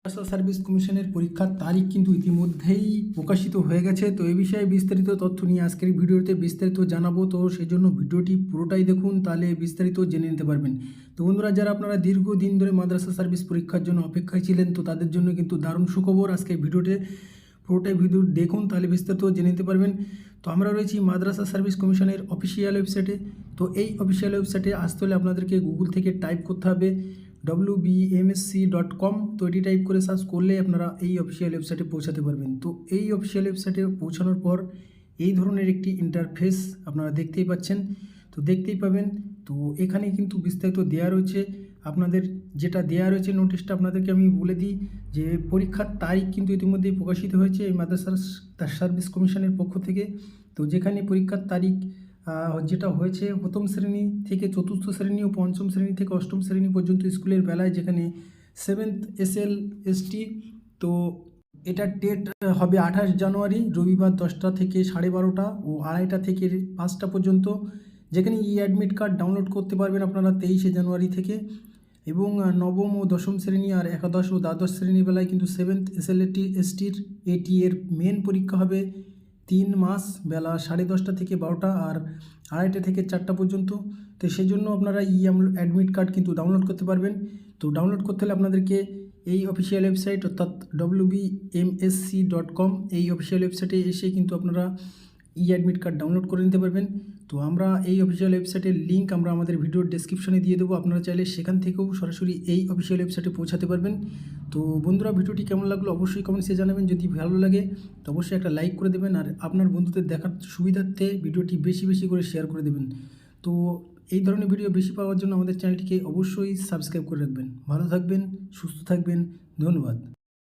মাদ্রাসা service কমিশনের পরীক্ষার তারিখ কিন্তু ইতিমধ্যেই প্রকাশিত হয়ে গেছে। তো এই বিষয়ে বিস্তারিত তথ্য নিয়ে আজকের ভিডিওতে বিস্তারিত জানাবো। তো সেই জন্য ভিডিওটি পুরোটাই দেখুন, তাহলে বিস্তারিত জেনে নিতে পারবেন। তো বন্ধুরা, যারা আপনারা দীর্ঘদিন ধরে মাদ্রাসা সার্ভিস পরীক্ষার জন্য অপেক্ষায় ছিলেন, তো তাদের জন্য কিন্তু দারুণ সুখবর। আজকের ভিডিওতে পুরোটাই ভিডিও দেখুন, তাহলে বিস্তারিত জেনে নিতে পারবেন। তো আমরা রয়েছি মাদ্রাসা সার্ভিস কমিশনের অফিসিয়াল ওয়েবসাইটে। তো এই অফিসিয়াল ওয়েবসাইটে আসতে হলে আপনাদেরকে গুগল থেকে টাইপ করতে হবে wbmsc.com। তো এটি টাইপ করে সার্চ করলে আপনারা এই অফিসিয়াল ওয়েবসাইটে পৌঁছাতে পারবেন। তো এই অফিসিয়াল ওয়েবসাইটে পৌঁছানোর পর এই ধরনের একটি ইন্টারফেস আপনারা দেখতেই পাচ্ছেন। তো দেখতেই পাবেন। তো এখানে কিন্তু বিস্তারিত দেওয়া রয়েছে। আপনাদের যেটা দেওয়া রয়েছে নোটিশটা আপনাদেরকে আমি বলে দিই যে পরীক্ষার তারিখ কিন্তু ইতিমধ্যেই প্রকাশিত হয়েছে এই মাদ্রাসা সার্ভিস কমিশনের পক্ষ থেকে। তো যেখানে পরীক্ষার তারিখ যেটা হয়েছে প্রথম শ্রেণী থেকে চতুর্থ শ্রেণী ও পঞ্চম শ্রেণী থেকে অষ্টম শ্রেণী পর্যন্ত স্কুলের বেলায়, যেখানে 7th SLST। তো এটা ডেট হবে 28 জানুয়ারি রবিবার 10টা থেকে 12:30 ও 2:30 থেকে 5টা পর্যন্ত। যেখানে অ্যাডমিট কার্ড ডাউনলোড করতে পারবেন আপনারা 23 জানুয়ারি থেকে। এবং নবম ও দশম শ্রেণী আর একাদশ ও দ্বাদশ শ্রেণীর বেলায় কিন্তু 7th SLSTর এর মেন পরীক্ষা হবে 3 মাস বেলা 10:30 থেকে 12টা আর 2:30 থেকে 4টা পর্যন্ত। তো সেই জন্য আপনারা অ্যাডমিট কার্ড কিন্তু ডাউনলোড করতে পারবেন। তো ডাউনলোড করতে হলে আপনাদেরকে এই অফিসিয়াল ওয়েবসাইট অর্থাৎ wbmsc.com এই অফিসিয়াল ওয়েবসাইটে এসে কিন্তু আপনারা অ্যাডমিট কার্ড ডাউনলোড করে নিতে পারবেন। তো আমরা এই অফিসিয়াল ওয়েবসাইটের লিঙ্ক আমরা আমাদের ভিডিওর ডেসক্রিপশনে দিয়ে দেবো। আপনারা চাইলে সেখান থেকেও সরাসরি এই অফিসিয়াল ওয়েবসাইটে পৌঁছাতে পারবেন। তো বন্ধুরা, ভিডিওটি কেমন লাগলো অবশ্যই কমেন্টসে জানাবেন। যদি ভালো লাগে তো অবশ্যই একটা লাইক করে দেবেন, আর আপনার বন্ধুদের দেখার সুবিধার্থে ভিডিওটি বেশি বেশি করে শেয়ার করে দেবেন। তো এই ধরনের ভিডিও বেশি পাওয়ার জন্য আমাদের চ্যানেলটিকে অবশ্যই সাবস্ক্রাইব করে রাখবেন। ভালো থাকবেন, সুস্থ থাকবেন, ধন্যবাদ।